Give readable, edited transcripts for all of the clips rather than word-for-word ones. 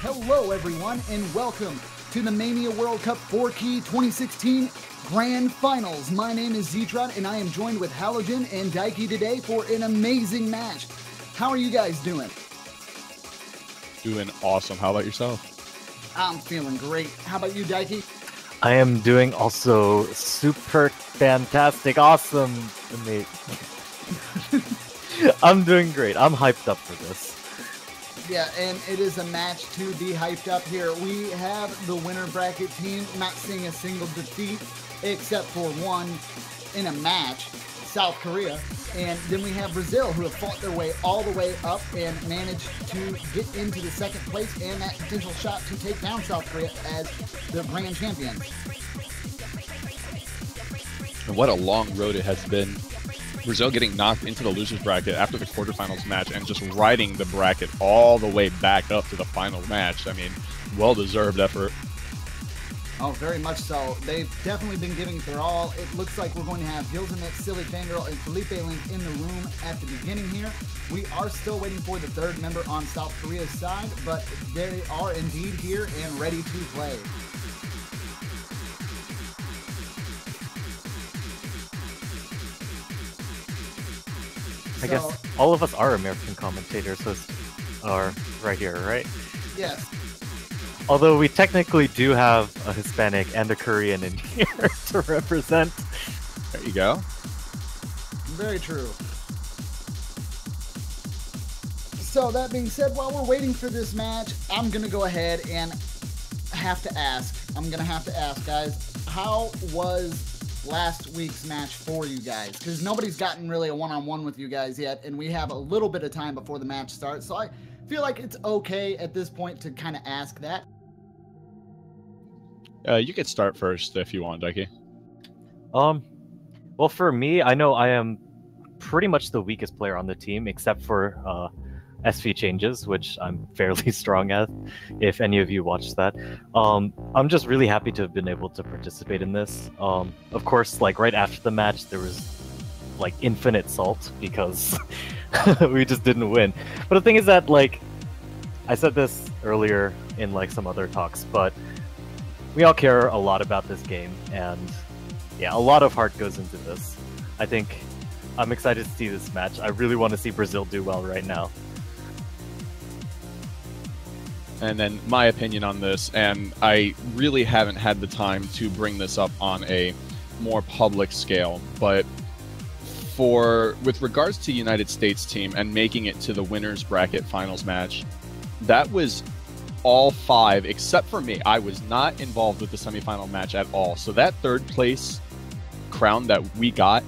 Hello everyone and welcome to the Mania World Cup 4Key 2016 Grand Finals. My name is Zetron and I am joined with Halogen and Daiki today for an amazing match. How are you guys doing? Doing awesome. How about yourself? I'm feeling great. How about you, Daiki? I am doing also super fantastic, awesome, mate. I'm doing great. I'm hyped up for this. Yeah, and it is a match to be hyped up here. We have the winner bracket team not seeing a single defeat except for one in a match, South Korea. And then we have Brazil, who have fought their way all the way up and managed to get into the second place and that potential shot to take down South Korea as the grand champions. And what a long road it has been. Brazil getting knocked into the loser's bracket after the quarterfinals match and just riding the bracket all the way back up to the final match. I mean, well-deserved effort. Oh, very much so. They've definitely been giving it their all. It looks like we're going to have Gilzamek, Silly Fangirl, and Felipe Link in the room at the beginning here. We are still waiting for the third member on South Korea's side, but they are indeed here and ready to play. I guess all of us are American commentators, so are right here, right? Yes. Although we technically do have a Hispanic and a Korean in here to represent. There you go. Very true. So that being said, while we're waiting for this match, I'm going to go ahead and have to ask. Guys, how was last week's match for you guys? Because nobody's gotten really a one-on-one with you guys yet, and we have a little bit of time before the match starts, so I feel like it's okay at this point to kind of ask that. You could start first if you want, Daiki. Well, for me, I know I am pretty much the weakest player on the team, except for SV changes, which I'm fairly strong at, if any of you watched that. I'm just really happy to have been able to participate in this. Of course, like right after the match, there was like infinite salt because we just didn't win. But the thing is that, like, I said this earlier in like some other talks, but we all care a lot about this game, and yeah, a lot of heart goes into this. I think I'm excited to see this match. I really want to see Brazil do well right now. And then my opinion on this, and I really haven't had the time to bring this up on a more public scale, but with regards to United States team and making it to the winners bracket finals match, that was all five except for me. I was not involved with the semifinal match at all. So that third place crown that we got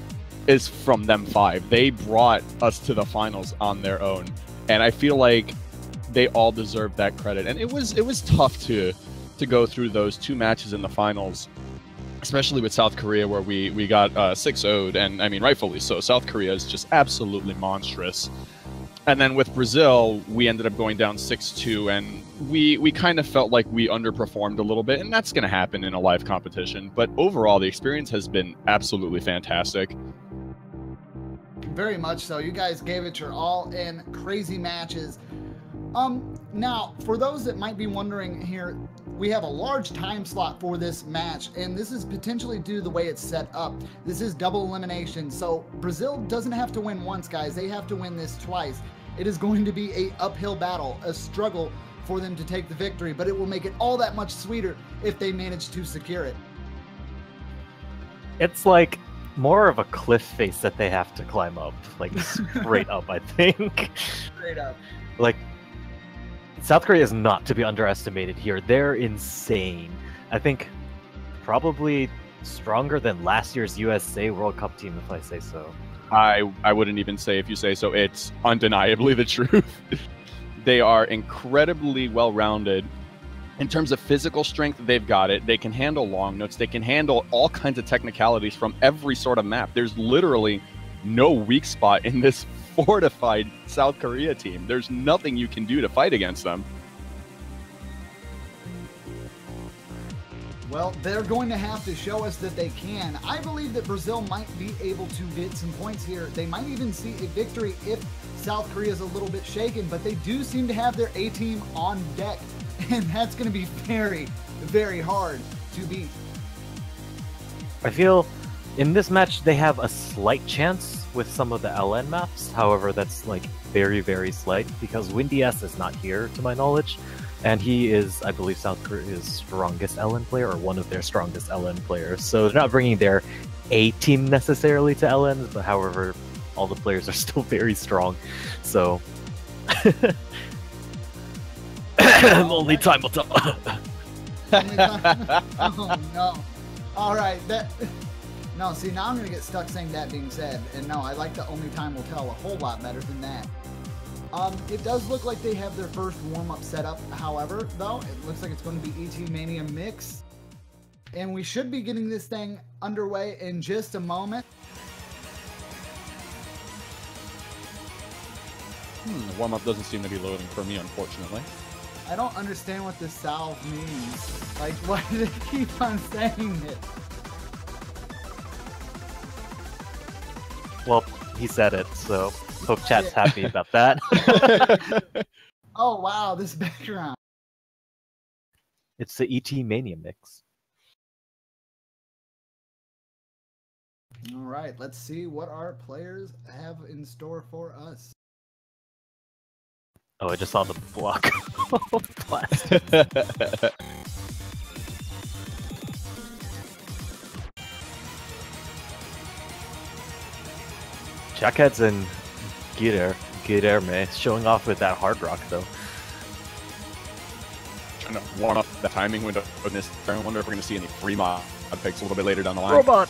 is from them five. They brought us to the finals on their own, and I feel like they all deserve that credit. And it was tough to go through those two matches in the finals, especially with South Korea, where we got 6-0'd, and I mean, rightfully so. South Korea is just absolutely monstrous. And then with Brazil, we ended up going down 6-2, and we kind of felt like we underperformed a little bit, and that's going to happen in a live competition. But overall, the experience has been absolutely fantastic. Very much so. You guys gave it your all in crazy matches. Now, for those that might be wondering here, we have a large time slot for this match, and this is potentially due to the way it's set up. This is double elimination, so Brazil doesn't have to win once, guys. They have to win this twice. It is going to be an uphill battle, a struggle for them to take the victory, but it will make it all that much sweeter if they manage to secure it. It's like more of a cliff face that they have to climb up, like straight up, I think. Straight up. Like, South Korea is not to be underestimated here. They're insane. I think probably stronger than last year's USA World Cup team, if I say so. I wouldn't even say if you say so. It's undeniably the truth. They are incredibly well-rounded. In terms of physical strength, they've got it. They can handle long notes. They can handle all kinds of technicalities from every sort of map. There's literally no weak spot in this fortified South Korea team. There's nothing you can do to fight against them. Well, they're going to have to show us that they can. I believe that Brazil might be able to get some points here. They might even see a victory if South Korea is a little bit shaken, but they do seem to have their A-team on deck. and that's going to be very, very hard to beat. I feel in this match they have a slight chance with some of the LN maps. However, that's like very, very slight because Windy S is not here to my knowledge. And he is, I believe, South Korea's strongest LN player, or one of their strongest LN players. So they're not bringing their A team necessarily to LN, but however, all the players are still very strong. So only time will tell. Oh no! All right, no. See, now I'm gonna get stuck saying that being said, and no, I like the only time will tell a whole lot better than that. It does look like they have their first warm-up set up, however, though. It looks like it's going to be ET Mania Mix. And we should be getting this thing underway in just a moment. The warm-up doesn't seem to be loading for me, unfortunately. I don't understand what this salve means. Like, why do they keep on saying it? Well, he said it, so hope chat's happy about that. Oh, wow, this background. It's the ET Mania mix. All right, let's see what our players have in store for us. Oh, I just saw the block. Blast. Jackheads and Guilherme showing off with that hard rock though. Trying to warm up the timing window in this. I wonder if we're going to see any free mod picks a little bit later down the line. Robot!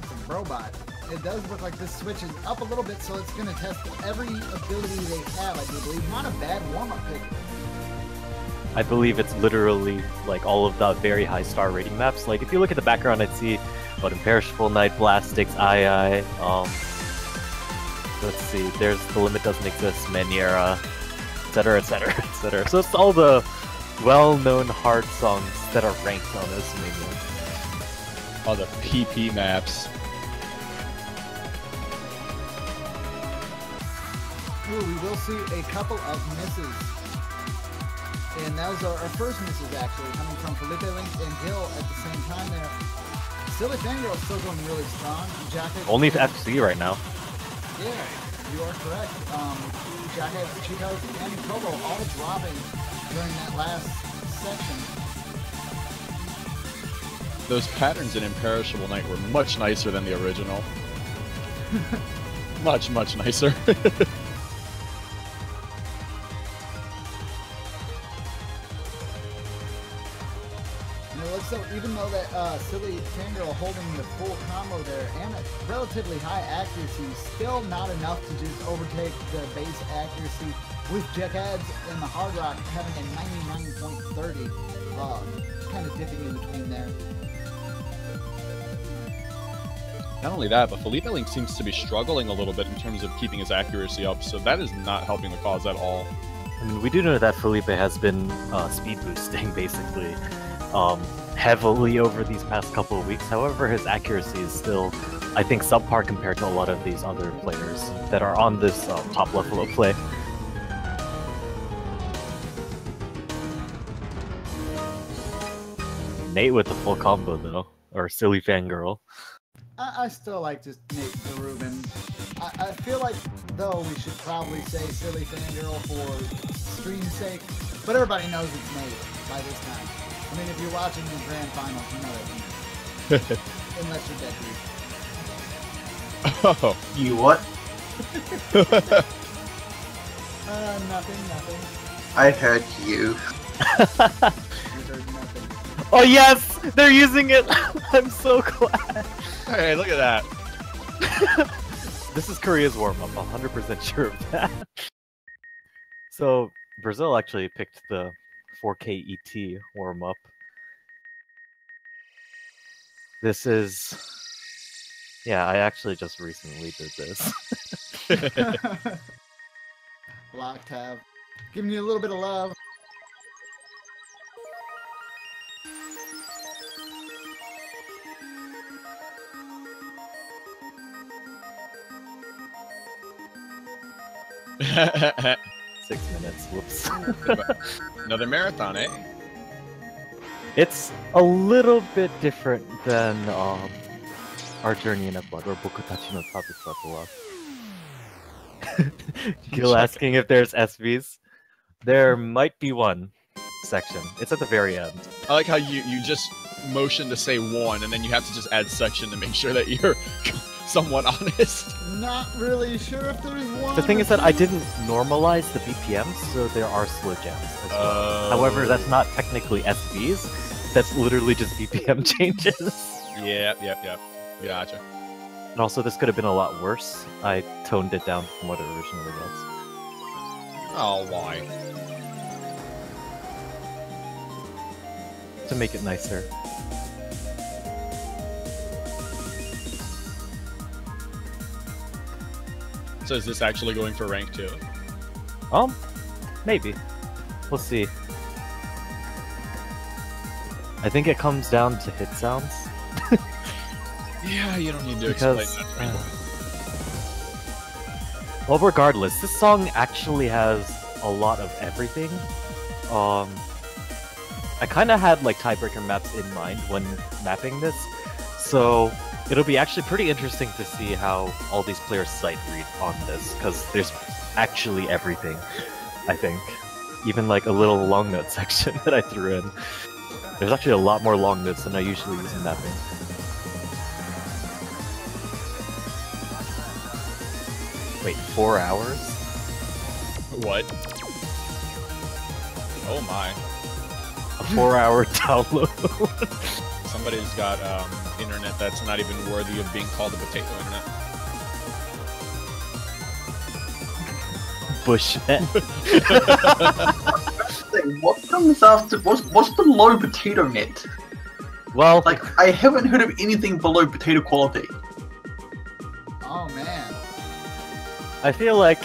It's a robot. It does look like this switches up a little bit, so it's going to test every ability they have, I do believe. Not a bad warm-up pick. I believe it's literally like all of the very high star rating maps. Like if you look at the background, I'd see what Imperishable Knight, Blastix, II. Let's see, there's The Limit Doesn't Exist, Mania, etc., etc., etc. So it's all the well-known hard songs that are ranked on this Mania. All the PP maps. Ooh, we will see a couple of misses. And those are our first misses, actually, coming from Felipe Link and Gil at the same time there. Silly Fangirl still going really strong. Jacket, Only FC right now. Yeah, you are correct. Jacket, Cheetos, and Kobo all dropping during that last section. Those patterns in Imperishable Knight were much nicer than the original. Much, much nicer. So even though that Silly Fangirl holding the full combo there and a relatively high accuracy, still not enough to just overtake the base accuracy with Jackheads and the Hard Rock having a 99.30, kind of dipping in between there. Not only that, but Felipe Link seems to be struggling a little bit in terms of keeping his accuracy up, so that is not helping the cause at all. I mean, we do know that Felipe has been speed boosting, basically. Heavily over these past couple of weeks. However, his accuracy is still, I think, subpar compared to a lot of these other players that are on this top level of play. Nate with the full combo, though, or Silly Fangirl. I still like just Nate the Ruben. I feel like, though, we should probably say Silly Fangirl for stream's sake, but everybody knows it's Nate by this time. I mean, if you're watching the grand finals, you know that. Unless you're dead, dude. Oh. You what? Nothing. I heard you. You heard nothing. Oh yes! They're using it! I'm so glad! Hey, look at that. This is Korea's warm-up, 100% sure of that. So, Brazil actually picked the 4K ET warm-up. This is... Yeah, I actually just recently did this. Lock tab. Giving you a little bit of love. 6 minutes. Whoops. Another marathon, eh? It's a little bit different than our journey in Blood or Bokutachi no Tabutsu. Gil asking if there's SVs. There might be one section. It's at the very end. I like how you just motion to say one, and then you have to just add section to make sure that you're somewhat honest. Not really sure if there's one. The thing is that I didn't normalize the BPMs, so there are slow jams as well. However, that's not technically SVs. That's literally just BPM changes. Yep. Gotcha. And also, this could have been a lot worse. I toned it down from what it originally was. Oh, why? To make it nicer. So is this actually going for rank 2? Maybe. We'll see. I think it comes down to hit sounds. Yeah, you don't need to explain that to me. Well, regardless, this song actually has a lot of everything. I kind of had like tiebreaker maps in mind when mapping this, so it'll be actually pretty interesting to see how all these players sight read on this, because there's actually everything, I think. Even like a little long note section that I threw in. There's actually a lot more long notes than I usually use in mapping. Wait, 4 hours? What? Oh my. A 4-hour download. Somebody's got internet that's not even worthy of being called a potato internet. Bushnet. What comes after? What's the low potato net? Well, Like, I haven't heard of anything below potato quality. Oh man. I feel like,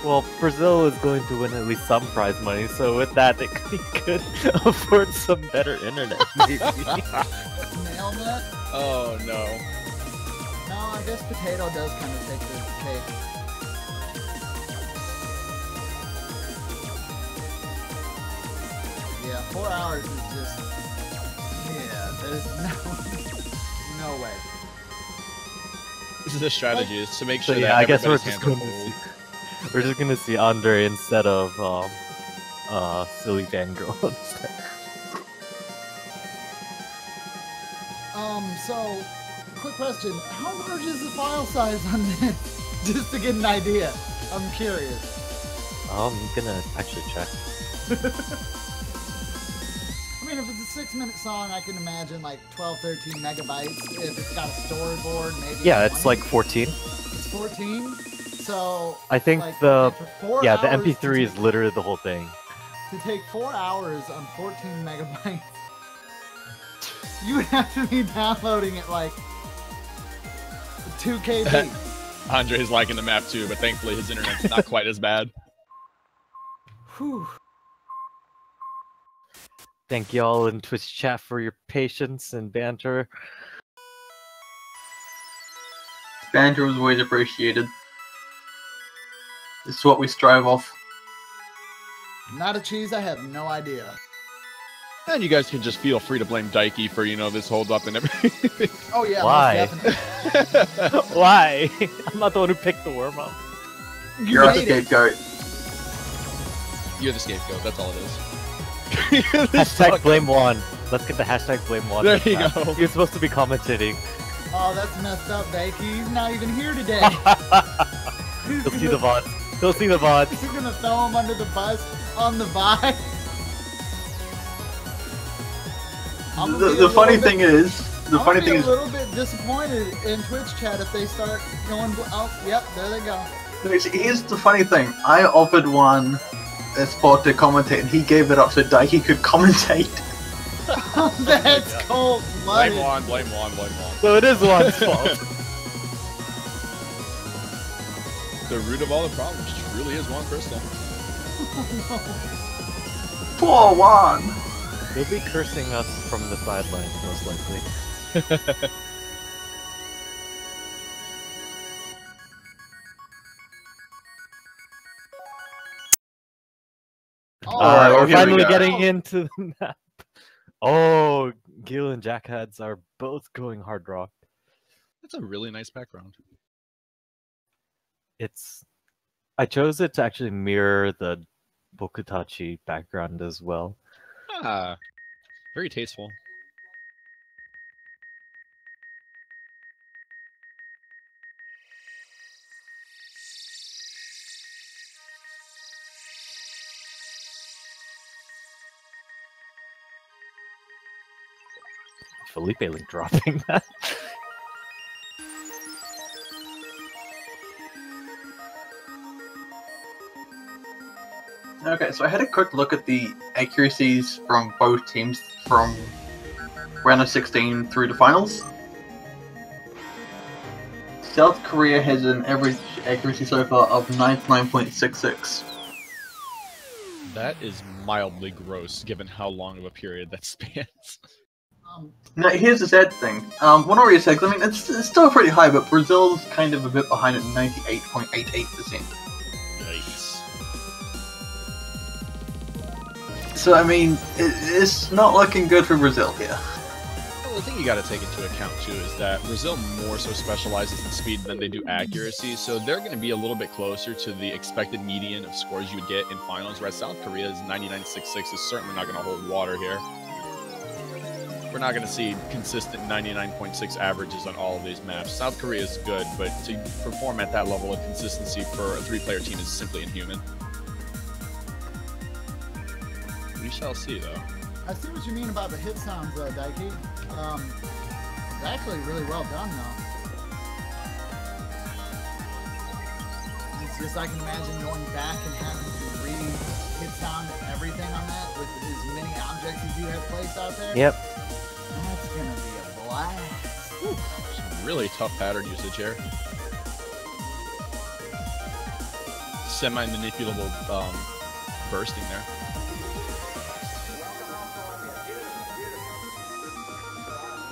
well, Brazil is going to win at least some prize money, so with that, they could afford some better internet, maybe. Nailed it? Oh no. No, I guess potato does kind of take the cake. Yeah, 4 hours is just... Yeah, there's no way. This is a strategy, is to make So sure yeah, that I guess we're everybody's just hands going are to full. see. We're just gonna see Andre instead of silly fangirl instead. So, quick question. How large is the file size on this? Just to get an idea. I'm curious. I'm gonna actually check. I mean, if it's a 6-minute song, I can imagine like 12, 13 megabytes. If it's got a storyboard, maybe. Yeah, it's 20. like 14. It's 14. So I think like, the for 4 yeah the hours MP3 is literally the whole thing. to take 4 hours on 14 megabytes. You would have to be downloading it like 2 KB. Andre's liking the map too, but thankfully his internet's not quite as bad. Whew. Thank y'all in Twitch chat for your patience and banter. Banter is always appreciated. It's what we strive off. Not a cheese, I have no idea. And you guys can just feel free to blame Daiki for, this hold up and everything. Oh yeah, Why? most definitely. Why? I'm not the one who picked the worm up. You're a made it. scapegoat. You're the scapegoat, that's all it is. Hashtag blame Juan. Let's get the hashtag blame Juan. There this you time. go. You're supposed to be commentating. Oh, that's messed up, Daiki. He's not even here today. You'll see the VODs. You'll see the VODs. He's gonna throw him under the bus on the vibe. The funny thing is, I'm gonna be a little bit disappointed in Twitch chat if they start going. Oh, yep, there they go. here's the funny thing. I offered one a spot to commentate, and he gave it up so Daiki could commentate. That's cold blooded. Blame Juan, blame Juan, blame Juan. So it is Juan's fault. The root of all the problems truly is Juan Crystal. Poor one. They'll be cursing us from the sidelines, most likely. Alright, well, we're here we finally go. getting into the map. Oh, Gil and Jackheads are both going hard rock. That's a really nice background. I chose it to actually mirror the Bokutachi background as well. Ah, very tasteful. Felipe like dropping that. Okay, so I had a quick look at the accuracies from both teams from round of 16 through the finals. South Korea has an average accuracy so far of 99.66. That is mildly gross, given how long of a period that spans. Now, here's the sad thing. Well, not really sad, 'cause, I mean, it's still pretty high, but Brazil's kind of a bit behind at 98.88%. Yikes. So, I mean, it's not looking good for Brazil here. Well, the thing you got to take into account too is that Brazil more so specializes in speed than they do accuracy, so they're going to be a little bit closer to the expected median of scores you would get in finals, whereas South Korea's 99.66 is certainly not going to hold water here. We're not going to see consistent 99.6 averages on all of these maps. South Korea is good, but to perform at that level of consistency for a three-player team is simply inhuman. We shall see, though. I see what you mean about the hit sounds, Daiki. It's actually really well done, though. It's just I can imagine going back and having to hit sound everything on that with as many objects as you have placed out there. Yep. That's gonna be a blast. Whew. Some really tough pattern usage here. Semi-manipulable bursting there.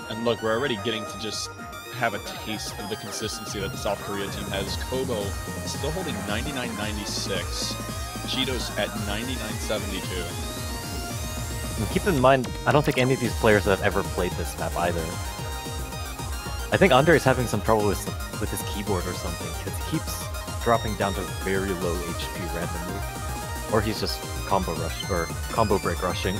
And look, we're already getting to just have a taste of the consistency that the South Korea team has. Kobo still holding 99.96. Cheetos at 99.72. And keep in mind, I don't think any of these players have ever played this map either. I think Andre is having some trouble with his keyboard or something, because he keeps dropping down to very low HP randomly. Or he's just combo break rushing.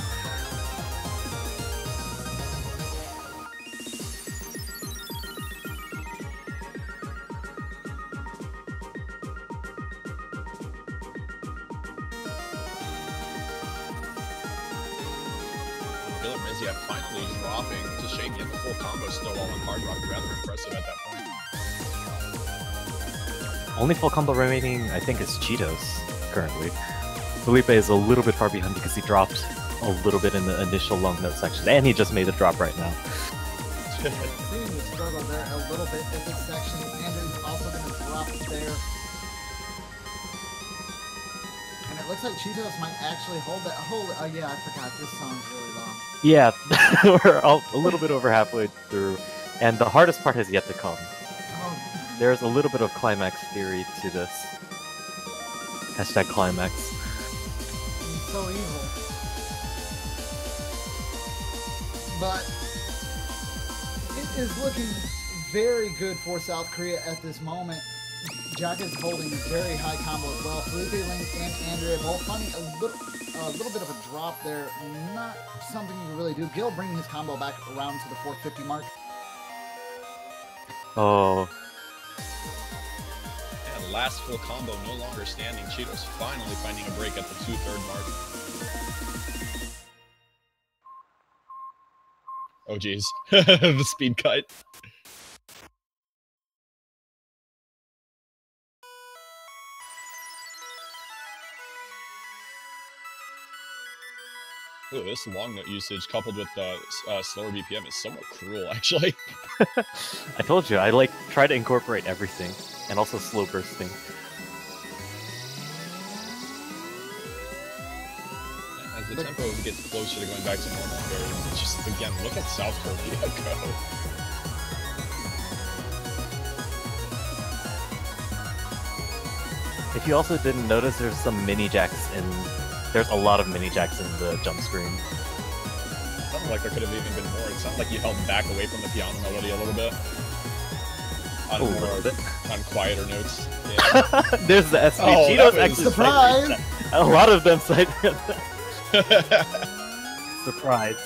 Yeah, finally dropping to shake in the full combo still all on hard rock. Rather impressive at that point. Only full combo remaining, I think, is Cheetos currently. Felipe is a little bit far behind because he dropped a little bit in the initial long note section, and he just made a drop right now. Seeing the struggle there a little bit in this section, Andrew's also going to drop there. And it looks like Cheetos might actually hold that. Oh, yeah, I forgot. This song's really long. Yeah, we're a little bit over halfway through, and the hardest part has yet to come. Oh. There's a little bit of climax theory to this. Hashtag climax. It's so evil. But it is looking very good for South Korea at this moment. Jack is holding very high combo as well. Felipe Link and Andrea both finding a little bit of a drop there. Not something you can really do. Gil bringing his combo back around to the 450 mark. Oh. And last full combo no longer standing. Cheetos finally finding a break at the 2/3 mark. Oh geez, the speed cut. Ooh, this long note usage coupled with slower BPM is somewhat cruel, actually. I told you, I try to incorporate everything, and also slow bursting. As the tempo gets closer to going back to normal here, it's just, again, look at South Korea go. If you also didn't notice, there's some mini jacks in There's a lot of mini jacks in the jump screen. Sounds like there could have even been more. It sounds like you held back away from the piano melody a little bit. On quieter notes. Yeah. There's the SV. Oh, Cheetos that was- actually Surprise! A lot of them cite surprise.